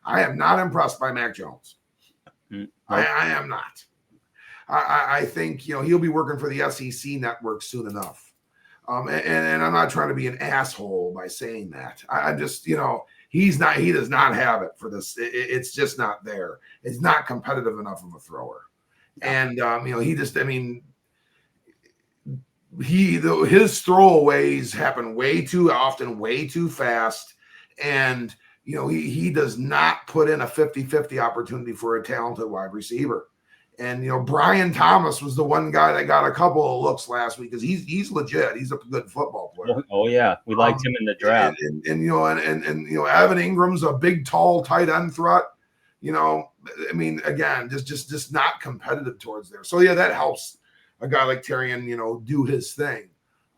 I am not impressed by Mac Jones. I am not. I think he'll be working for the SEC network soon enough. And I'm not trying to be an asshole by saying that. I'm just he does not have it for this. It's just not there. It's not competitive enough of a thrower. And his throwaways happen way too often, way too fast. And he does not put in a 50-50 opportunity for a talented wide receiver. And Brian Thomas was the one guy that got a couple of looks last week because he's legit. He's a good football player. Oh yeah, we liked him in the draft. And Evan Ingram's a big, tall tight end threat. Again, just not competitive towards there. So yeah, that helps a guy like Terrion, do his thing.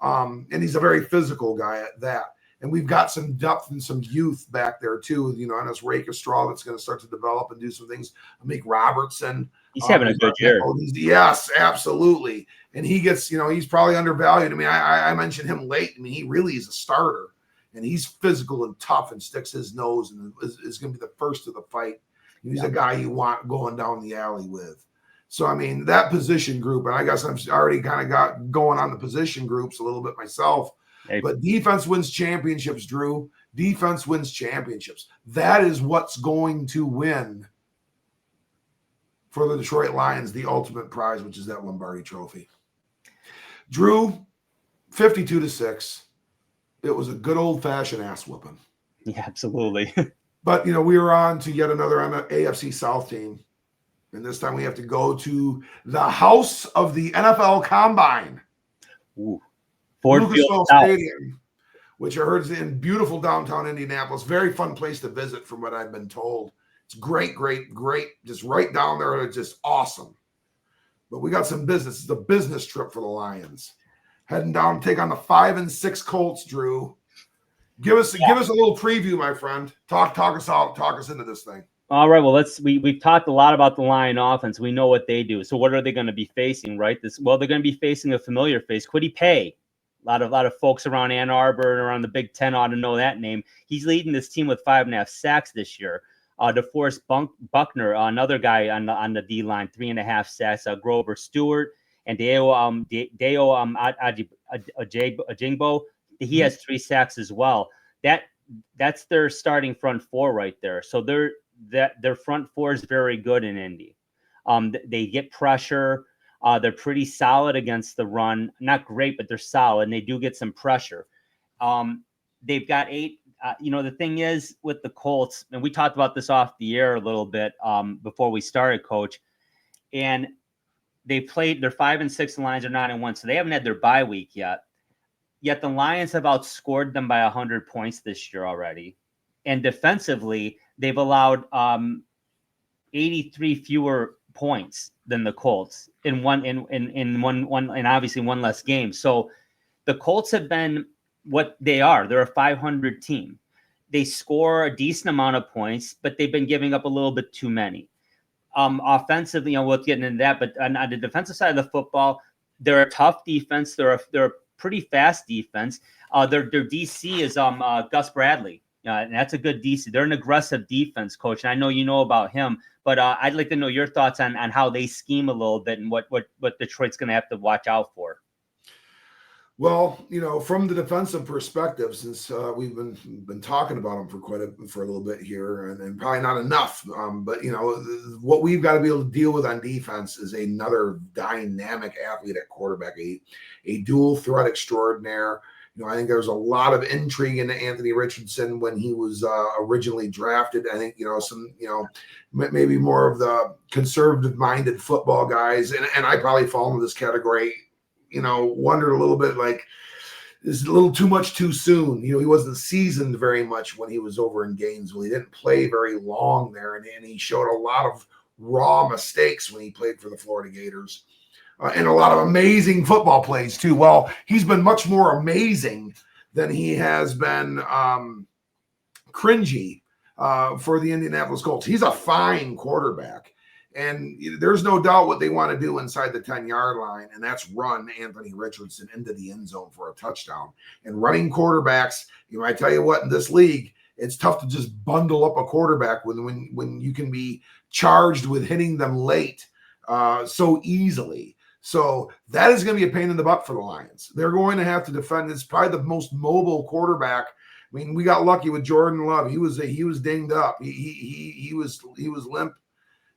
And he's a very physical guy at that. And we've got some depth and some youth back there too, on this rake of straw that's going to start to develop and do some things. Make Robertson. He's having a good year. Yes, absolutely. And he gets, he's probably undervalued. I mean, I mentioned him late. I mean, he really is a starter, and he's physical and tough and sticks his nose and is going to be the first of the fight. He's a guy you want going down the alley with. So, I mean, that position group, and I guess I'm already kind of got going on the position groups a little bit myself. Hey. But defense wins championships, Drew. Defense wins championships. That is what's going to win for the Detroit Lions the ultimate prize, which is that Lombardi Trophy. Drew, 52-6. It was a good old-fashioned ass whooping. Yeah, absolutely. But, we were on to yet another AFC South team. And this time we have to go to the house of the NFL Combine. Ooh. Ford Lucas Field Oil South. Stadium, which I heard is in beautiful downtown Indianapolis. Very fun place to visit from what I've been told. It's great, just right down there. It's just awesome. But we got some business. It's a business trip for the Lions. Heading down to take on the 5-6 Colts, Drew. Give us a little preview, my friend. Talk us into this thing. All right. Well, we've talked a lot about the Lion offense. We know what they do. So what are they going to be facing, right? They're going to be facing a familiar face, Kwity Paye. A lot of folks around Ann Arbor and around the Big Ten ought to know that name. He's leading this team with 5.5 sacks this year. DeForest Buckner, another guy on the D line, 3.5 sacks. Grover Stewart and Deo Ajingbo. He has 3 sacks as well. That's their starting front four right there. So their front four is very good in Indy. They get pressure. They're pretty solid against the run. Not great, but they're solid, and they do get some pressure. They've got 8. The thing is with the Colts, and we talked about this off the air a little bit before we started, Coach, and they played their 5-6 Lions are 9-1, so they haven't had their bye week yet. Yet the Lions have outscored them by 100 points this year already. And defensively, they've allowed 83 fewer points than the Colts in one and obviously one less game. So the Colts have been what they are. They're a 500 team. They score a decent amount of points, but they've been giving up a little bit too many. Offensively, we'll get into that, but on the defensive side of the football, they're a tough defense. They're a pretty fast defense. Their DC is Gus Bradley. And that's a good DC. They're an aggressive defense, Coach. And I know you know about him, but I'd like to know your thoughts on how they scheme a little bit and what Detroit's going to have to watch out for. Well, from the defensive perspective, since we've been talking about them for a little bit here, and probably not enough, but what we've got to be able to deal with on defense is another dynamic athlete at quarterback, a dual threat extraordinaire. I think there's a lot of intrigue into Anthony Richardson when he was originally drafted. I think maybe more of the conservative-minded football guys, and I probably fall into this category. Wondered a little bit like, is it a little too much too soon? He wasn't seasoned very much when he was over in Gainesville. He didn't play very long there, and he showed a lot of raw mistakes when he played for the Florida Gators, and a lot of amazing football plays too. Well, he's been much more amazing than he has been cringy for the Indianapolis Colts. He's a fine quarterback. And there's no doubt what they want to do inside the 10-yard line, and that's run Anthony Richardson into the end zone for a touchdown. And running quarterbacks, I tell you what, in this league, it's tough to just bundle up a quarterback when you can be charged with hitting them late so easily. So that is going to be a pain in the butt for the Lions. They're going to have to defend. It's probably the most mobile quarterback. I mean, we got lucky with Jordan Love. He was dinged up. He was limp.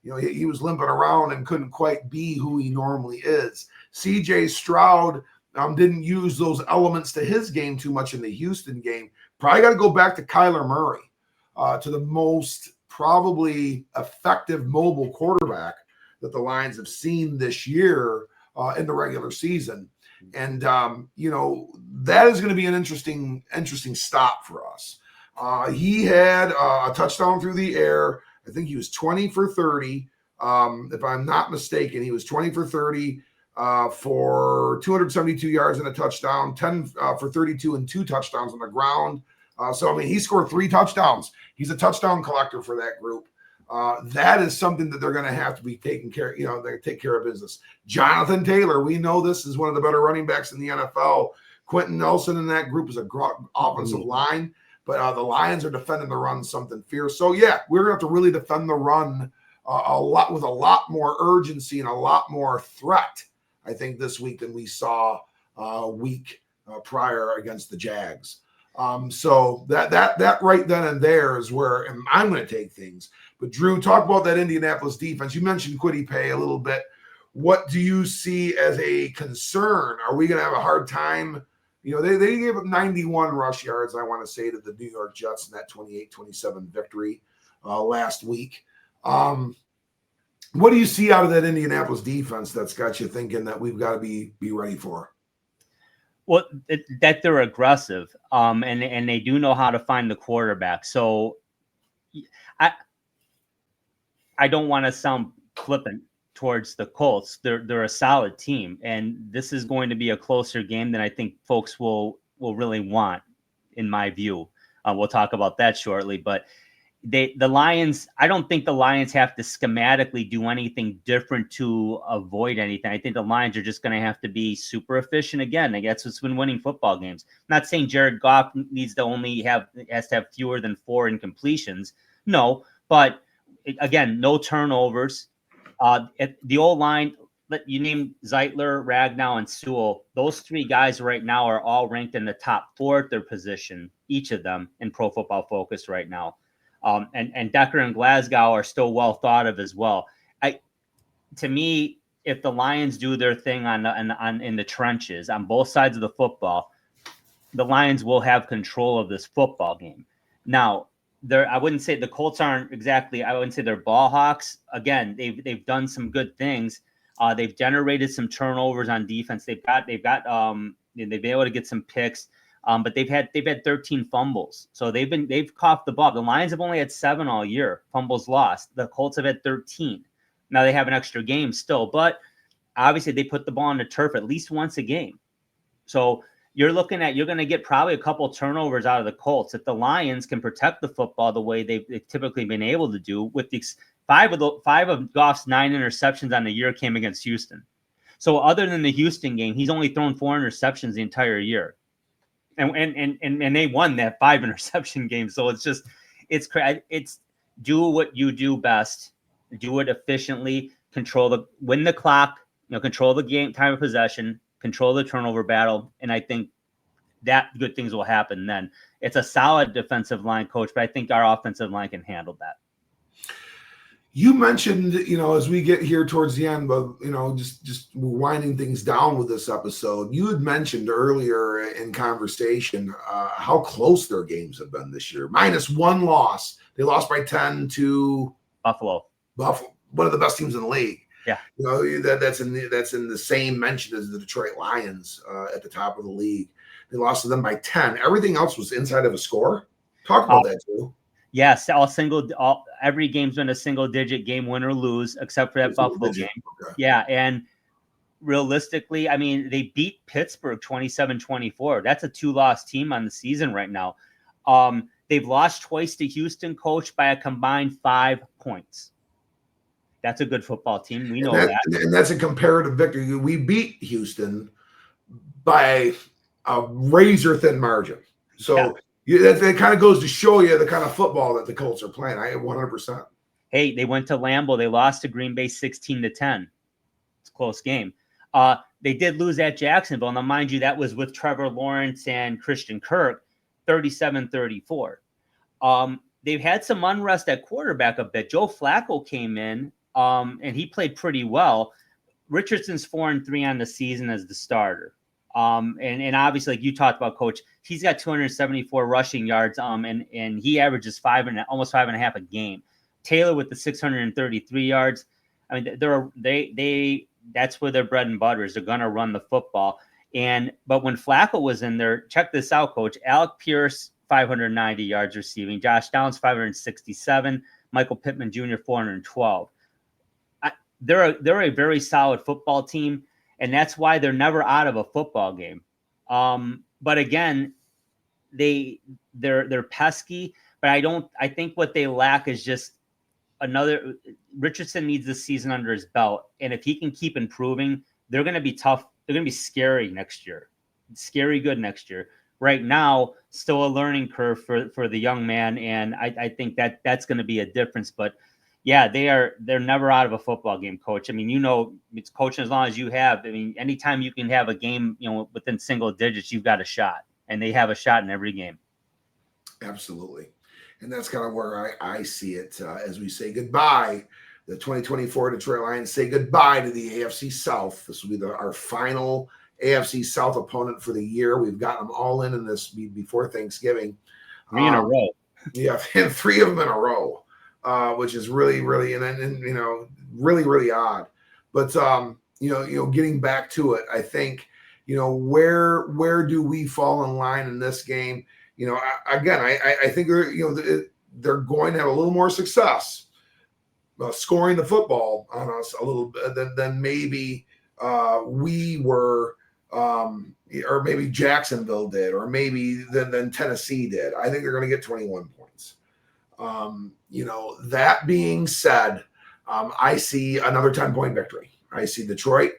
He was limping around and couldn't quite be who he normally is. C.J. Stroud didn't use those elements to his game too much in the Houston game. Probably got to go back to Kyler Murray, to the most probably effective mobile quarterback that the Lions have seen this year in the regular season. And, that is going to be an interesting stop for us. He had a touchdown through the air. I think he was 20 for 30. If I'm not mistaken, he was 20 for 30 for 272 yards and a touchdown, 10 for 32 and 2 touchdowns on the ground. So, he scored 3 touchdowns. He's a touchdown collector for that group. That is something that they're going to have to be taking care of. They take care of business. Jonathan Taylor, we know this is one of the better running backs in the NFL. Quentin Nelson in that group is a offensive line. But the Lions are defending the run something fierce. So, yeah, we're going to have to really defend the run a lot more urgency and a lot more threat, I think, this week than we saw week prior against the Jags. So that right then and there is where I'm going to take things. But, Drew, talk about that Indianapolis defense. You mentioned Kwity Paye a little bit. What do you see as a concern? Are we going to have a hard time? They gave up 91 rush yards, I want to say, to the New York Jets in that 28-27 victory last week. What do you see out of that Indianapolis defense that's got you thinking that we've got to be ready for? Well, that they're aggressive, and they do know how to find the quarterback. So, I I don't want to sound flippant towards the Colts. They're a solid team, and this is going to be a closer game than I think folks will really want, in my view. We'll talk about that shortly, but the Lions, I don't think the Lions have to schematically do anything different to avoid anything. I think the Lions are just going to have to be super efficient again. I guess what's been winning football games. I'm not saying Jared Goff needs to has to have fewer than 4 incompletions. No, but again, no turnovers. The old line, you name Zeitler, Ragnow, and Sewell. Those 3 guys right now are all ranked in the top 4 at their position, each of them in Pro Football Focus right now. And Decker and Glasgow are still well thought of as well. To me, if the Lions do their thing in the trenches on both sides of the football, the Lions will have control of this football game. Now, I wouldn't say the Colts aren't exactly. I wouldn't say they're ball hawks. Again, they've done some good things. They've generated some turnovers on defense. They've been able to get some picks. But they've had 13 fumbles, so they've coughed the ball. The Lions have only had 7 all year, fumbles lost. The Colts have had 13. Now they have an extra game still, but obviously they put the ball on the turf at least once a game. So you're going to get probably a couple turnovers out of the Colts if the Lions can protect the football the way they've typically been able to do. With the 5 of Goff's 9 interceptions on the year came against Houston. So other than the Houston game, he's only thrown 4 interceptions the entire year. And they won that 5 interception game. So it's do what you do best, do it efficiently, win the clock, control the game, time of possession, control the turnover battle. And I think that good things will happen then. It's a solid defensive line coach, but I think our offensive line can handle that. You mentioned, as we get here towards the end, but, just winding things down with this episode, you had mentioned earlier in conversation how close their games have been this year. -1 loss. They lost by 10 to Buffalo, one of the best teams in the league. Yeah. That's in the same mention as the Detroit Lions at the top of the league. They lost to them by 10. Everything else was inside of a score. Talk about that too. Yes, every game's been a single-digit game, win or lose, except for that Buffalo game. Okay. Yeah, and realistically, I mean, they beat Pittsburgh 27-24. That's a 2-loss team on the season right now. They've lost twice to Houston, coached by a combined 5 points. That's a good football team. We know that. And that's a comparative victory. We beat Houston by a razor-thin margin. So. Yeah. That kind of goes to show you the kind of football that the Colts are playing. I 100%. Hey, they went to Lambeau. They lost to Green Bay 16-10. It's a close game. They did lose at Jacksonville. Now, mind you, that was with Trevor Lawrence and Christian Kirk, 37-34. They've had some unrest at quarterback a bit. Joe Flacco came in, and he played pretty well. Richardson's 4-3 on the season as the starter. And obviously, like you talked about, Coach, he's got 274 rushing yards, and he averages almost 5.5 a game. Taylor with the 633 yards. I mean, that's where their bread and butter is. They're going to run the football. But when Flacco was in there, check this out, Coach. Alec Pierce, 590 yards receiving. Josh Downs, 567. Michael Pittman Jr., 412. They're a very solid football team. And that's why they're never out of a football game. But again, they're pesky. But I think what they lack is just another. Richardson needs this season under his belt, and if he can keep improving, they're going to be tough. They're going to be scary next year. Scary good next year. Right now, still a learning curve for the young man, and I think that's going to be a difference. But yeah, they're never out of a football game, Coach. I mean, it's coaching as long as you have. I mean, anytime you can have a game, within single digits, you've got a shot, and they have a shot in every game. Absolutely. And that's kind of where I see it as we say goodbye. The 2024 Detroit Lions say goodbye to the AFC South. This will be our final AFC South opponent for the year. We've gotten them all in this before Thanksgiving. 3 in a row. Yeah, and 3 of them in a row. Which is really, really, really, really odd. But, getting back to it, I think, where do we fall in line in this game? I think they're going to have a little more success scoring the football on us a little bit than maybe we were, or maybe Jacksonville did, or maybe than Tennessee did. I think they're going to get 21 points. That being said, I see another 10-point victory. I see Detroit,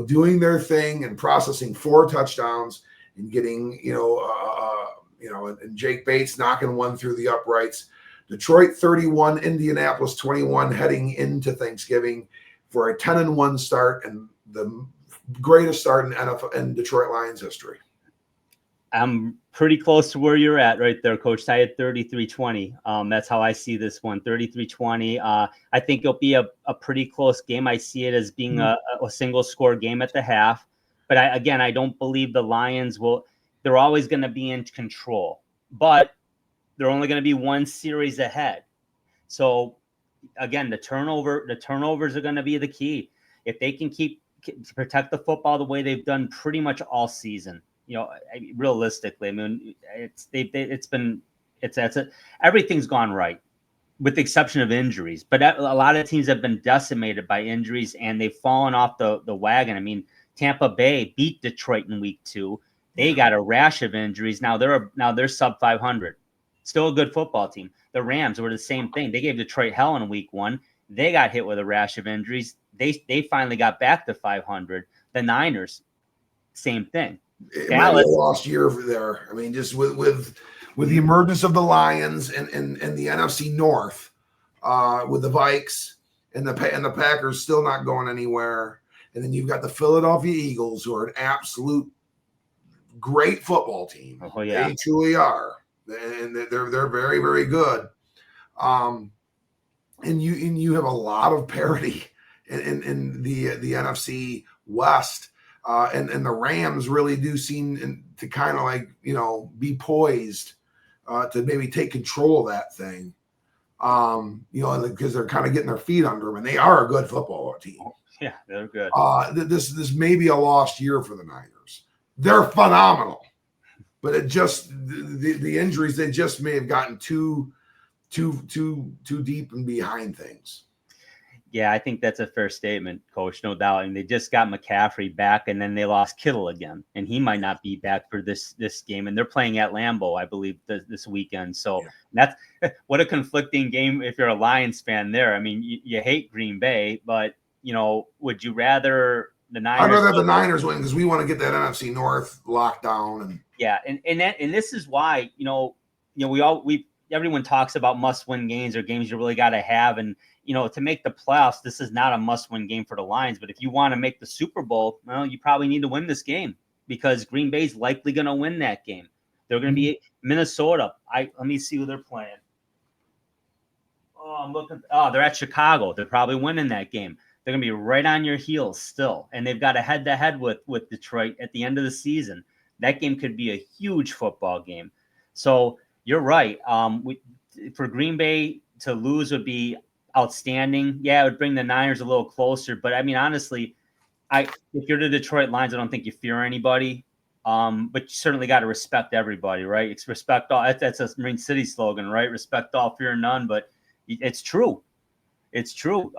doing their thing and processing 4 touchdowns and getting, and Jake Bates knocking one through the uprights. Detroit 31, Indianapolis 21, heading into Thanksgiving for a 10-1 start and the greatest start in NFL and Detroit Lions history. I'm pretty close to where you're at right there, Coach. I had 33-20. That's how I see this one, 33-20. I think it'll be a pretty close game. I see it as being a single score game at the half. But I don't believe the Lions will. They're always going to be in control. But they're only going to be one series ahead. So, again, the turnovers are going to be the key. If they can protect the football the way they've done pretty much all season, realistically, I mean, everything's gone right, with the exception of injuries. But a lot of teams have been decimated by injuries, and they've fallen off the wagon. I mean, Tampa Bay beat Detroit in week 2. They got a rash of injuries. Now they're sub 500. Still a good football team. The Rams were the same thing. They gave Detroit hell in week 1. They got hit with a rash of injuries. They finally got back to 500. The Niners, same thing. It might be a lost year there. I mean, just with the emergence of the Lions and the NFC North, with the Vikes and the Packers still not going anywhere, and then you've got the Philadelphia Eagles, who are an absolute great football team. Oh yeah, they truly are. And they're very, very good, and you have a lot of parity in the NFC West, and the Rams really do seem to kind of be poised to maybe take control of that thing, because they're kind of getting their feet under them, and they are a good football team. Yeah, they're good. This may be a lost year for the Niners. They're phenomenal. But it just the injuries, they just may have gotten too deep and behind things. Yeah, I think that's a fair statement, Coach. No doubt. And they just got McCaffrey back, and then they lost Kittle again, and he might not be back for this game. And they're playing at Lambeau, I believe, this weekend. So that's what a conflicting game if you're a Lions fan. There, I mean, you hate Green Bay, but would you rather the Niners? I'd rather have the Niners win because we want to get that NFC North locked down and. Yeah, and this is why everyone talks about must-win games or games you really got to have, and to make the playoffs, this is not a must-win game for the Lions. But if you want to make the Super Bowl, well, you probably need to win this game because Green Bay's likely going to win that game. They're going to be Minnesota. Let me see who they're playing. I'm looking. They're at Chicago. They're probably winning that game. They're going to be right on your heels still, and they've got a head-to-head with Detroit at the end of the season. That game could be a huge football game. So you're right. For Green Bay to lose would be outstanding. Yeah, it would bring the Niners a little closer. But, I mean, honestly, if you're the Detroit Lions, I don't think you fear anybody. But you certainly got to respect everybody, right? It's respect all. That's a Marine City slogan, right? Respect all, fear none. But it's true. It's true.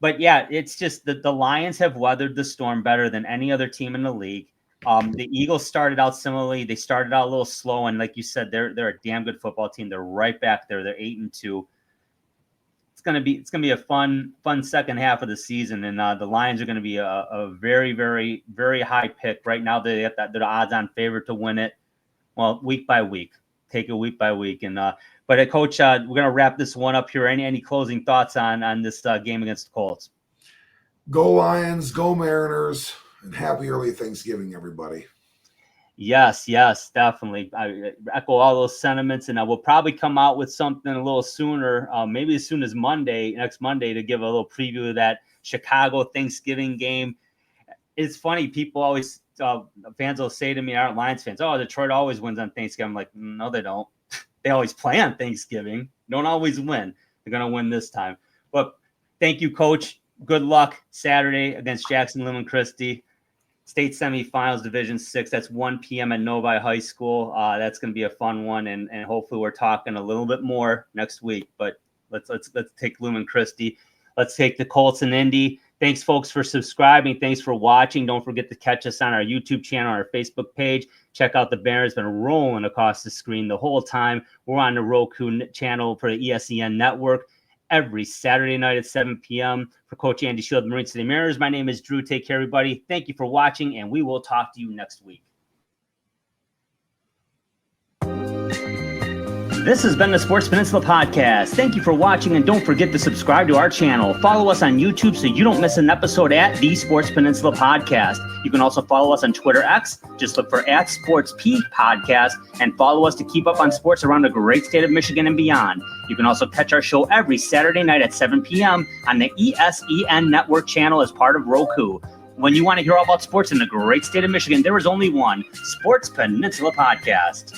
But, yeah, it's just that the Lions have weathered the storm better than any other team in the league. The Eagles started out similarly. They started out a little slow, and like you said, they're a damn good football team. They're right back there. They're 8-2. It's gonna be a fun second half of the season, and the Lions are gonna be a very, very, very high pick right now. They're the odds-on favorite to win it. Well, week by week, take it week by week, and but Coach, we're gonna wrap this one up here. Any closing thoughts on this game against the Colts? Go Lions, go Mariners. And happy early Thanksgiving, everybody. Yes, definitely. I echo all those sentiments, and I will probably come out with something a little sooner, maybe as soon as next Monday, to give a little preview of that Chicago Thanksgiving game. It's funny, people always, fans will say to me, aren't Lions fans, Detroit always wins on Thanksgiving. I'm like, no, they don't. They always play on Thanksgiving. Don't always win. They're going to win this time. But thank you, Coach. Good luck Saturday against Jacksonville and Christie. state semifinals, Division 6. That's 1 p.m. at Novi High School. That's going to be a fun one, and hopefully we're talking a little bit more next week. But let's take Lumen Christi. Let's take the Colts and Indy. Thanks, folks, for subscribing. Thanks for watching. Don't forget to catch us on our YouTube channel, our Facebook page. Check out the banner. It's been rolling across the screen the whole time. We're on the Roku channel for the ESEN network every Saturday night at 7 p.m. For Coach Andy Shield, the Marine City Mariners, my name is Drew. Take care, everybody. Thank you for watching, and we will talk to you next week. This has been the Sports Peninsula Podcast. Thank you for watching, and don't forget to subscribe to our channel. Follow us on YouTube so you don't miss an episode at the Sports Peninsula Podcast. You can also follow us on Twitter X. Just look for @SportsP Podcast, and follow us to keep up on sports around the great state of Michigan and beyond. You can also catch our show every Saturday night at 7 p.m. on the ESEN Network channel as part of Roku. When you want to hear all about sports in the great state of Michigan, there is only one Sports Peninsula Podcast.